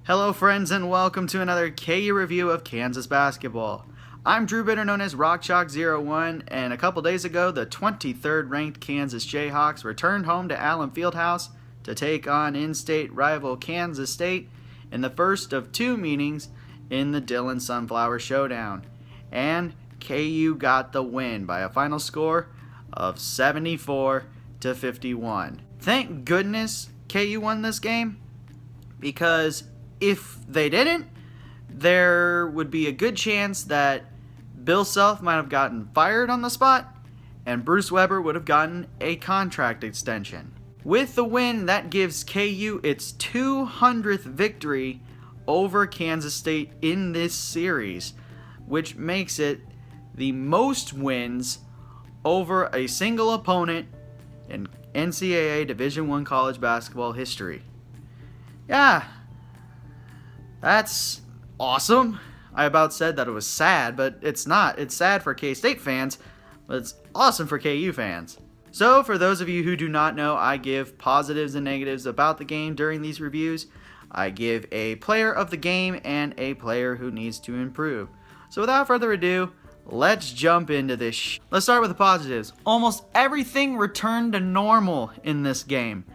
Hello friends and welcome to another KU review of Kansas basketball. I'm Drew, better known as RockChalk01, and a couple days ago the 23rd ranked Kansas Jayhawks returned home to Allen Fieldhouse to take on in-state rival Kansas State in the first of two meetings in the Dillon Sunflower Showdown. And KU got the win by a final score of 74-51. Thank goodness KU won this game, because if they didn't, there would be a good chance that Bill Self might have gotten fired on the spot and Bruce Weber would have gotten a contract extension. With the win, that gives KU its 200th victory over Kansas State in this series, which makes it the most wins over a single opponent in NCAA Division I college basketball history. Yeah, that's awesome. I about said that it was sad, but it's not. It's sad for K-State fans, but it's awesome for KU fans. So for those of you who do not know, I give positives and negatives about the game during these reviews. I give a player of the game and a player who needs to improve. So without further ado, let's jump into this. Let's start with the positives. Almost everything returned to normal in this game.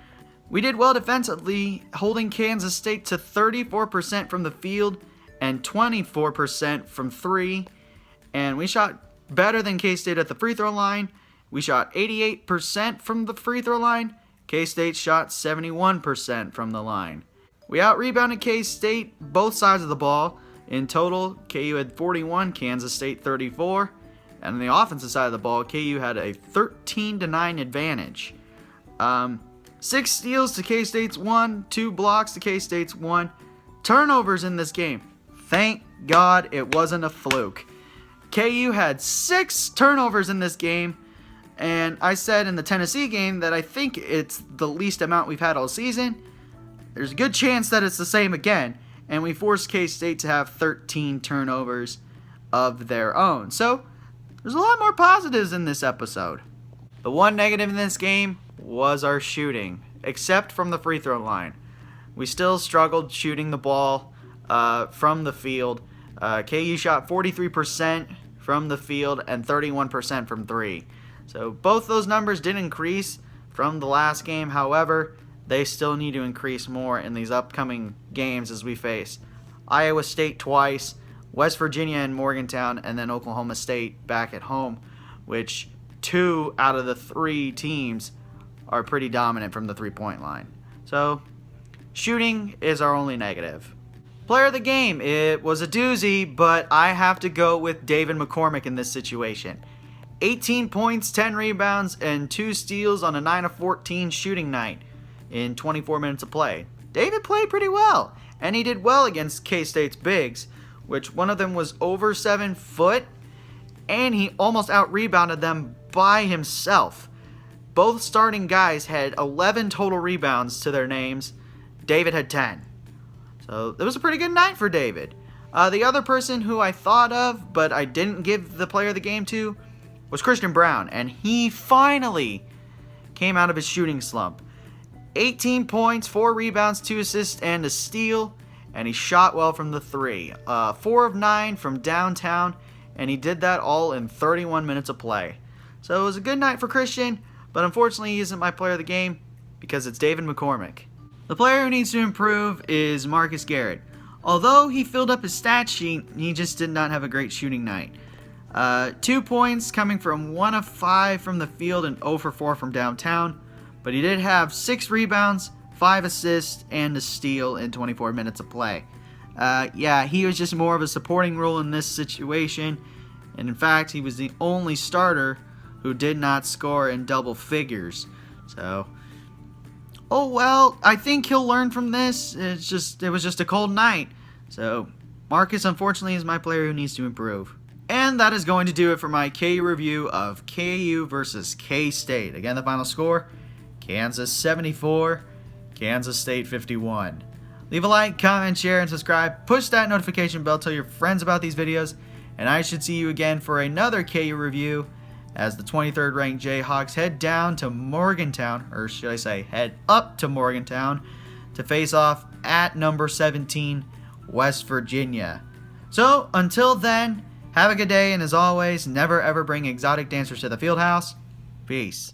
We did well defensively, holding Kansas State to 34% from the field and 24% from three. And we shot better than K-State at the free throw line. We shot 88% from the free throw line. K-State shot 71% from the line. We out-rebounded K-State both sides of the ball. In total, KU had 41, Kansas State 34. And on the offensive side of the ball, KU had a 13-9 advantage. 6 steals to K-State's 1, 2 blocks to K-State's 1. Turnovers in this game. Thank God it wasn't a fluke. KU had 6 turnovers in this game, and I said in the Tennessee game that I think it's the least amount we've had all season. There's a good chance that it's the same again, and we forced K-State to have 13 turnovers of their own. So there's a lot more positives in this episode. The one negative in this game was our shooting, except from the free throw line. We still struggled shooting the ball from the field. KU shot 43% from the field and 31% from three. So both those numbers did increase from the last game. However, they still need to increase more in these upcoming games as we face Iowa State twice, West Virginia and Morgantown, and then Oklahoma State back at home, which 2 out of the 3 teams are pretty dominant from the three-point line. So, shooting is our only negative. Player of the game, it was a doozy, but I have to go with David McCormick in this situation. 18 points, 10 rebounds, and 2 steals on a 9 of 14 shooting night in 24 minutes of play. David played pretty well, and he did well against K-State's bigs, which one of them was over 7 foot, and he almost out-rebounded them by himself. Both starting guys had 11 total rebounds to their names. David had 10. So it was a pretty good night for David. The other person who I thought of, but I didn't give the player of the game to, was Christian Brown. And he finally came out of his shooting slump. 18 points, 4 rebounds, 2 assists, and a steal. And he shot well from the three. 4 of 9 from downtown. And he did that all in 31 minutes of play. So it was a good night for Christian. But unfortunately, he isn't my player of the game because it's David McCormick. The player who needs to improve is Marcus Garrett. Although he filled up his stat sheet, he just did not have a great shooting night. 2 points coming from 1 of 5 from the field and 0 for 4 from downtown. But he did have 6 rebounds, 5 assists, and a steal in 24 minutes of play. He was just more of a supporting role in this situation. And in fact, he was the only starter who did not score in double figures. So, oh well, I think he'll learn from this. It was just a cold night. So, Marcus, unfortunately, is my player who needs to improve. And that is going to do it for my KU review of KU versus K-State. Again, the final score, Kansas 74, Kansas State 51. Leave a like, comment, share, and subscribe. Push that notification bell, tell your friends about these videos, and I should see you again for another KU review as the 23rd ranked Jayhawks head down to Morgantown, or should I say head up to Morgantown, to face off at number 17, West Virginia. So until then, have a good day, and as always, never ever bring exotic dancers to the field house. Peace.